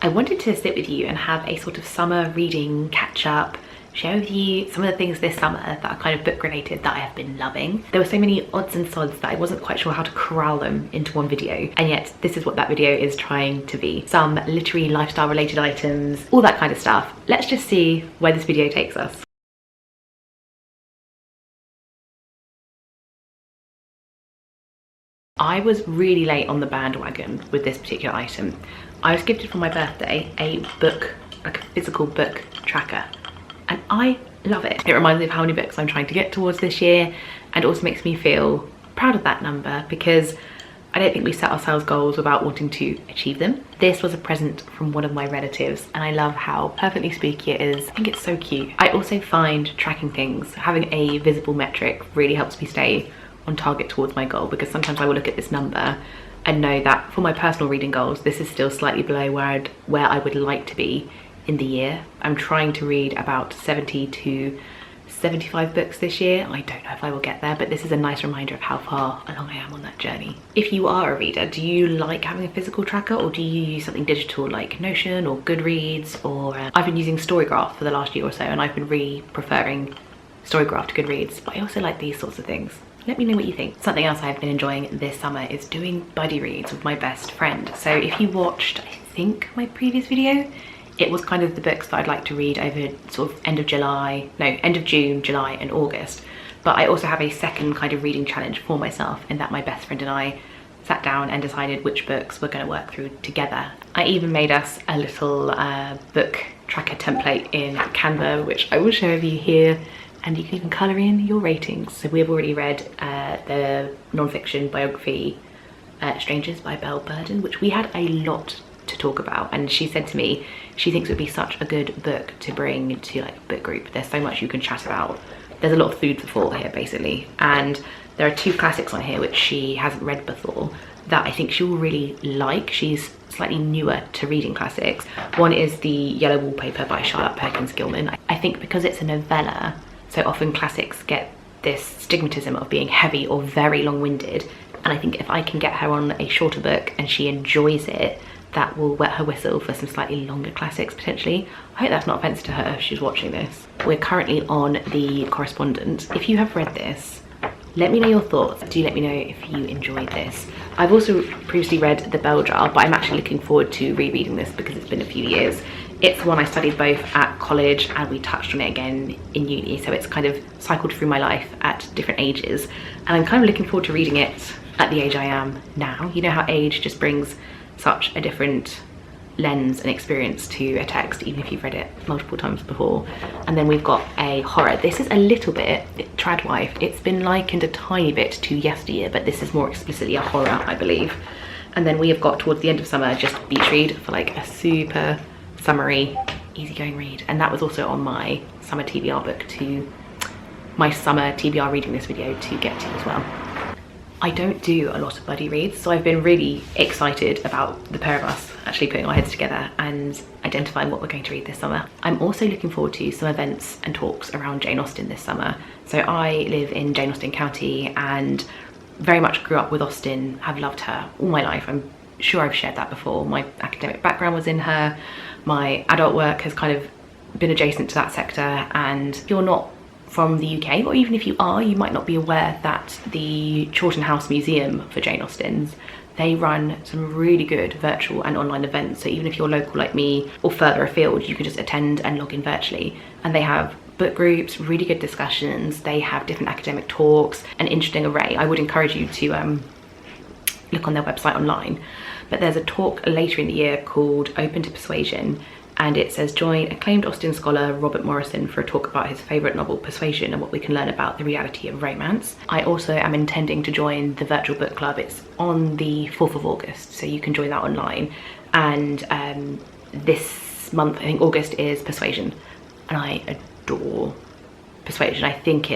I wanted to sit with you and have a sort of summer reading catch up, share with you some of the things this summer that are kind of book related that I have been loving. There were so many odds and sods that I wasn't quite sure how to corral them into one video, and yet this is what that video is trying to be. Some literary lifestyle related items, all that kind of stuff. Let's just see where this video takes us. I was really late on the bandwagon with this particular item. I was gifted for my birthday a book, like a physical book tracker, and I love it. It reminds me of how many books I'm trying to get towards this year, and also makes me feel proud of that number because I don't think we set ourselves goals without wanting to achieve them. This was a present from one of my relatives, and I love how perfectly spooky it is. I think it's so cute. I also find tracking things, having a visible metric, really helps me stay on target towards my goal, because sometimes I will look at this number and know that for my personal reading goals, this is still slightly below where I would like to be in the year. I'm trying to read about 70 to 75 books this year. I don't know if I will get there, but this is a nice reminder of how far along I am on that journey. If you are a reader, do you like having a physical tracker, or do you use something digital like Notion or Goodreads? Or I've been using Storygraph for the last year or so, and I've been really preferring Storygraph to Goodreads, but I also like these sorts of things. Let me know what you think. Something else I've been enjoying this summer is doing buddy reads with my best friend. So if you watched, I think, my previous video, it was kind of the books that I'd like to read over sort of end of June, July and August. But I also have a second kind of reading challenge for myself, in that my best friend and I sat down and decided which books we're going to work through together. I even made us a little book tracker template in Canva, which I will share with you here. And you can even colour in your ratings. So we've already read the non-fiction biography Strangers by Belle Burden, which we had a lot to talk about, and she said to me she thinks it would be such a good book to bring to like a book group. There's so much you can chat about. There's a lot of food for thought here basically, and there are two classics on here which she hasn't read before that I think she will really like. She's slightly newer to reading classics. One is the Yellow Wallpaper by Charlotte Perkins Gilman. I think because it's a novella, so often classics get this stigmatism of being heavy or very long-winded, and I think if I can get her on a shorter book and she enjoys it, that will wet her whistle for some slightly longer classics potentially. I hope that's not offensive to her if she's watching this. We're currently on The Correspondent. If you have read this, let me know your thoughts. Do let me know if you enjoyed this. I've also previously read The Bell Jar, but I'm actually looking forward to rereading this because it's been a few years. It's one I studied both at college and we touched on it again in uni, so it's kind of cycled through my life at different ages, and I'm kind of looking forward to reading it at the age I am now. You know how age just brings such a different lens and experience to a text, even if you've read it multiple times before. And then we've got a horror. This is a little bit Tradwife. It's been likened a tiny bit to Yesteryear, but this is more explicitly a horror, I believe. And then we have got towards the end of summer just beach read for like a super summery, easygoing read. And that was also on my summer TBR book to my summer TBR reading this video to get to as well. I don't do a lot of buddy reads, so I've been really excited about the pair of us actually putting our heads together and identifying what we're going to read this summer. I'm also looking forward to some events and talks around Jane Austen this summer. So I live in Jane Austen County and very much grew up with Austen, have loved her all my life. I'm sure I've shared that before. My academic background was in her. My adult work has kind of been adjacent to that sector, and if you're not from the UK, or even if you are, you might not be aware that the Chawton House Museum for Jane Austen's, they run some really good virtual and online events. So even if you're local like me or further afield, you can just attend and log in virtually. And they have book groups, really good discussions, they have different academic talks, an interesting array. I would encourage you to look on their website online. But there's a talk later in the year called Open to Persuasion, and it says join acclaimed Austen scholar Robert Morrison for a talk about his favourite novel Persuasion and what we can learn about the reality of romance. I also am intending to join the virtual book club. It's on the 4th of August, so you can join that online. And this month, I think August, is Persuasion, and I adore Persuasion. I think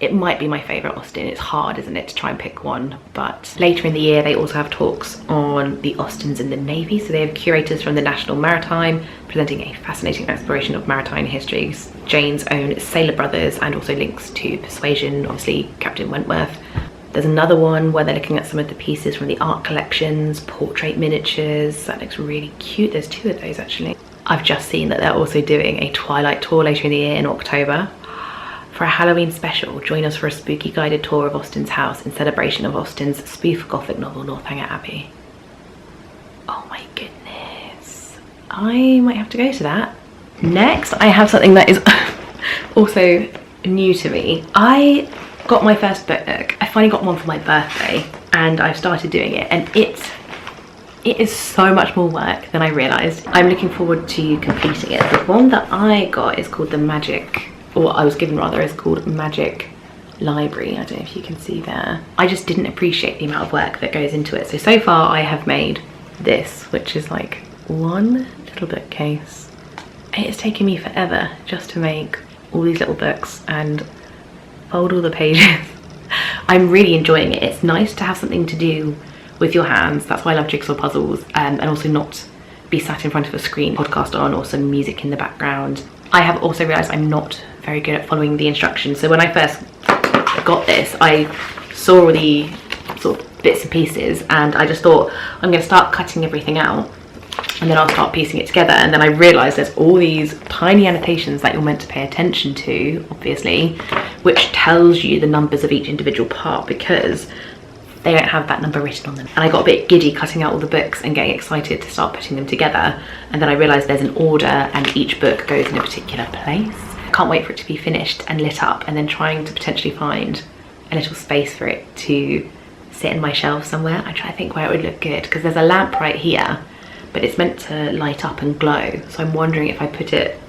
it might be my favourite Austen. It's hard, isn't it, to try and pick one. But later in the year they also have talks on the Austens in the Navy. So they have curators from the National Maritime presenting a fascinating exploration of maritime histories, Jane's own sailor brothers, and also links to Persuasion, obviously Captain Wentworth. There's another one where they're looking at some of the pieces from the art collections, portrait miniatures. That looks really cute. There's 2 of those actually. I've just seen that they're also doing a Twilight tour later in the year in October. For a Halloween special, join us for a spooky guided tour of Austen's house in celebration of Austen's spoof gothic novel Northanger Abbey. Oh my goodness. I might have to go to that. Next, I have something that is also new to me. I got my first Booknook. I finally got one for my birthday and I've started doing it, and it is so much more work than I realised. I'm looking forward to completing it. The one that I got is called the Magic, or I was given rather, is called Magic Library. I don't know if you can see there. I just didn't appreciate the amount of work that goes into it. So far I have made this, which is like one little bookcase. It's taken me forever just to make all these little books and fold all the pages. I'm really enjoying it. It's nice to have something to do with your hands. That's why I love jigsaw puzzles, and also not be sat in front of a screen, podcast on, or some music in the background. I have also realised I'm not very good at following the instructions. So when I first got this, I saw all the sort of bits and pieces and I just thought, I'm going to start cutting everything out and then I'll start piecing it together. And then I realised there's all these tiny annotations that you're meant to pay attention to, obviously, which tells you the numbers of each individual part because they don't have that number written on them. And I got a bit giddy cutting out all the books and getting excited to start putting them together. And then I realised there's an order and each book goes in a particular place. I can't wait for it to be finished and lit up, and then trying to potentially find a little space for it to sit in my shelf somewhere. I try to think where it would look good because there's a lamp right here, but it's meant to light up and glow. So I'm wondering if I put it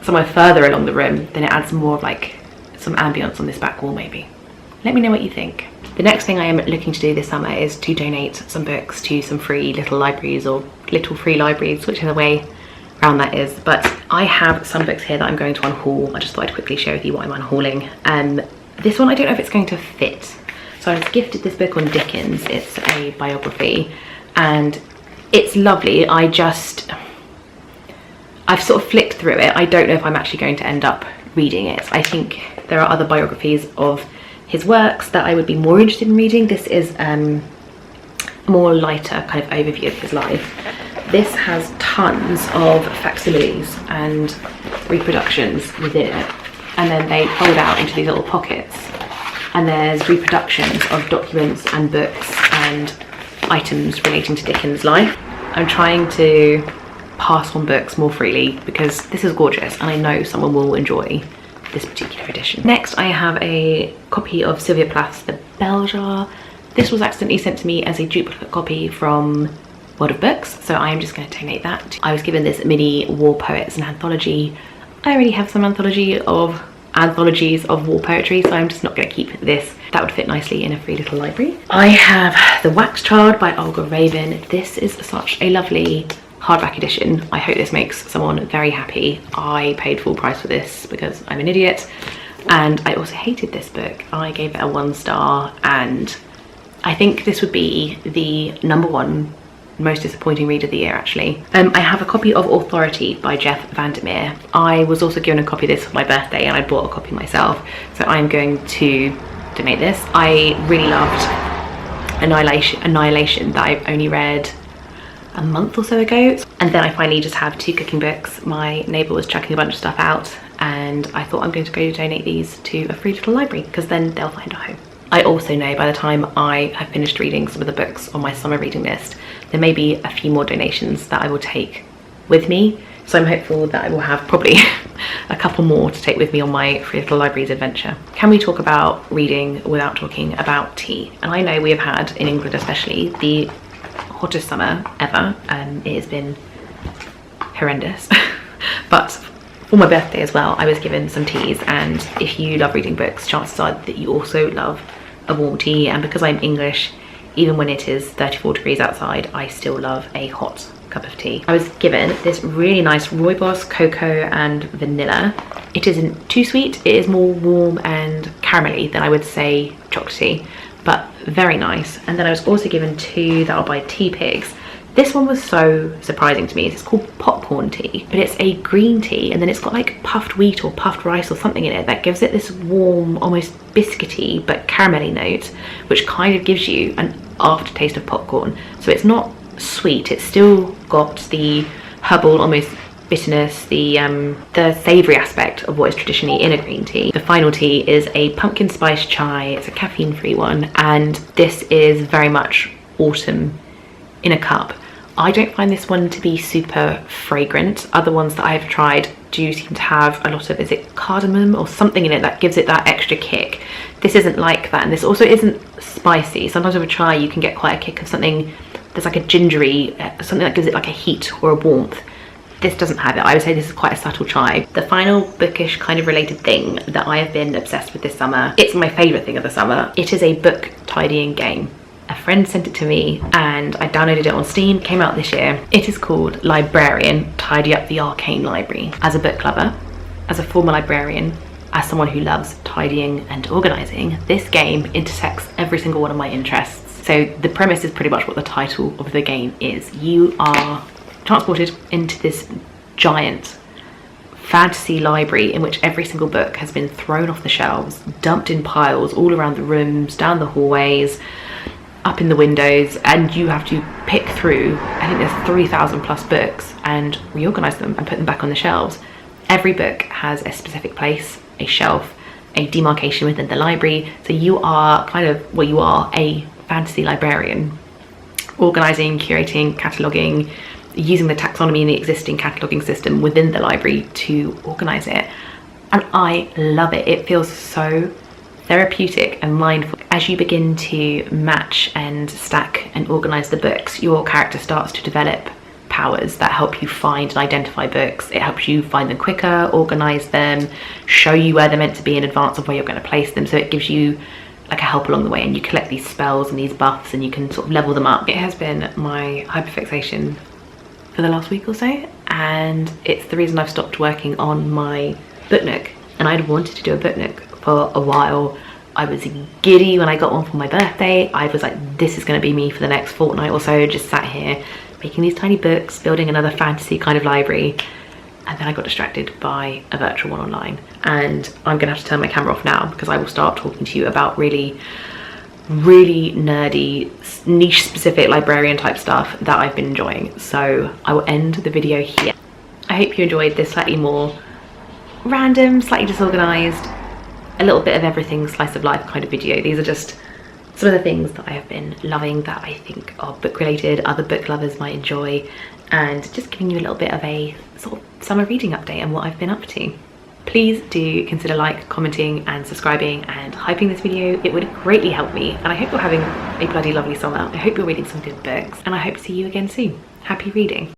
somewhere further along the room, then it adds more of like some ambience on this back wall maybe. Let me know what you think. The next thing I am looking to do this summer is to donate some books to some free little libraries, or little free libraries, whichever way around that is. But I have some books here that I'm going to unhaul. I just thought I'd quickly share with you what I'm unhauling. This one, I don't know if it's going to fit. So I was gifted this book on Dickens. It's a biography and it's lovely. I've sort of flicked through it. I don't know if I'm actually going to end up reading it. I think there are other biographies of his works that I would be more interested in reading. This is a more lighter kind of overview of his life. This has tons of facsimiles and reproductions within it, and then they fold out into these little pockets, and there's reproductions of documents and books and items relating to Dickens' life. I'm trying to pass on books more freely because this is gorgeous and I know someone will enjoy this particular edition. Next, I have a copy of Sylvia Plath's The Bell Jar. This was accidentally sent to me as a duplicate copy from World of Books, so I am just going to donate that. I was given this mini war poets and anthology. I already have some anthologies of war poetry, so I'm just not going to keep this. That would fit nicely in a free little library. I have The Wax Child by Olga Raven. This is such a lovely hardback edition. I hope this makes someone very happy. I paid full price for this because I'm an idiot, and I also hated this book. I gave it a 1 star, and I think this would be the #1 most disappointing read of the year actually. I have a copy of Authority by Jeff Vandermeer. I was also given a copy of this for my birthday and I bought a copy myself, so I'm going to donate this. I really loved Annihilation that I've only read a month or so ago, and then I finally just have 2 cooking books. My neighbour was chucking a bunch of stuff out and I thought I'm going to go donate these to a free little library because then they'll find a home. I also know by the time I have finished reading some of the books on my summer reading list, there may be a few more donations that I will take with me. So I'm hopeful that I will have probably a couple more to take with me on my Free Little Libraries adventure. Can we talk about reading without talking about tea? And I know we have had, in England especially, the hottest summer ever. It has been horrendous. But for my birthday as well, I was given some teas, and if you love reading books, chances are that you also love a warm tea. And because I'm English, even when it is 34 degrees outside, I still love a hot cup of tea. I was given this really nice Rooibos cocoa and vanilla. It isn't too sweet, it is more warm and caramelly than I would say chocolatey, but very nice. And then I was also given 2 that are by Tea Pigs. This one was so surprising to me. It's called popcorn tea, but it's a green tea, and then it's got like puffed wheat or puffed rice or something in it that gives it this warm, almost biscuity but caramelly note, which kind of gives you an aftertaste of popcorn. So it's not sweet, it's still got the herbal, almost bitterness, the savoury aspect of what is traditionally in a green tea. The final tea is a pumpkin spice chai. It's a caffeine-free one, and this is very much autumn in a cup. I don't find this one to be super fragrant. Other ones that I've tried do seem to have a lot of, is it cardamom or something in it that gives it that extra kick. This isn't like that, and this also isn't spicy. Sometimes with a chai you can get quite a kick of something that's like a gingery, something that gives it like a heat or a warmth. This doesn't have it. I would say this is quite a subtle chai. The final bookish kind of related thing that I have been obsessed with this summer, it's my favourite thing of the summer. It is a book tidying game. A friend sent it to me and I downloaded it on Steam. Came out this year. It is called Librarian, Tidy Up the Arcane Library. As a book lover, as a former librarian, as someone who loves tidying and organising, this game intersects every single one of my interests. So the premise is pretty much what the title of the game is. You are transported into this giant fantasy library in which every single book has been thrown off the shelves, dumped in piles all around the rooms, down the hallways, up in the windows, and you have to pick through, I think there's 3,000 plus books, and reorganize them and put them back on the shelves. Every book has a specific place, a shelf, a demarcation within the library. So you are kind of, well, you are a fantasy librarian, organizing, curating, cataloging, using the taxonomy and the existing cataloging system within the library to organize it. And I love it. It feels so therapeutic and mindful. As you begin to match and stack and organize the books, your character starts to develop powers that help you find and identify books. It helps you find them quicker, organize them, show you where they're meant to be in advance of where you're going to place them. So it gives you like a help along the way, and you collect these spells and these buffs and you can sort of level them up. It has been my hyperfixation for the last week or so, and it's the reason I've stopped working on my Booknook. And I'd wanted to do a Booknook for a while. I was giddy when I got one for my birthday. I was like, this is going to be me for the next fortnight or so, just sat here making these tiny books, building another fantasy kind of library. And then I got distracted by a virtual one online, and I'm gonna have to turn my camera off now because I will start talking to you about really nerdy, niche specific librarian type stuff that I've been enjoying. So I will end the video here. I hope you enjoyed this slightly more random, slightly disorganized, a little bit of everything slice of life kind of video. These are just some of the things that I have been loving that I think are book related, other book lovers might enjoy, and just giving you a little bit of a sort of summer reading update and what I've been up to. Please do consider like, commenting and subscribing and hyping this video. It would greatly help me, and I hope you're having a bloody lovely summer. I hope you're reading some good books, and I hope to see you again soon. Happy reading.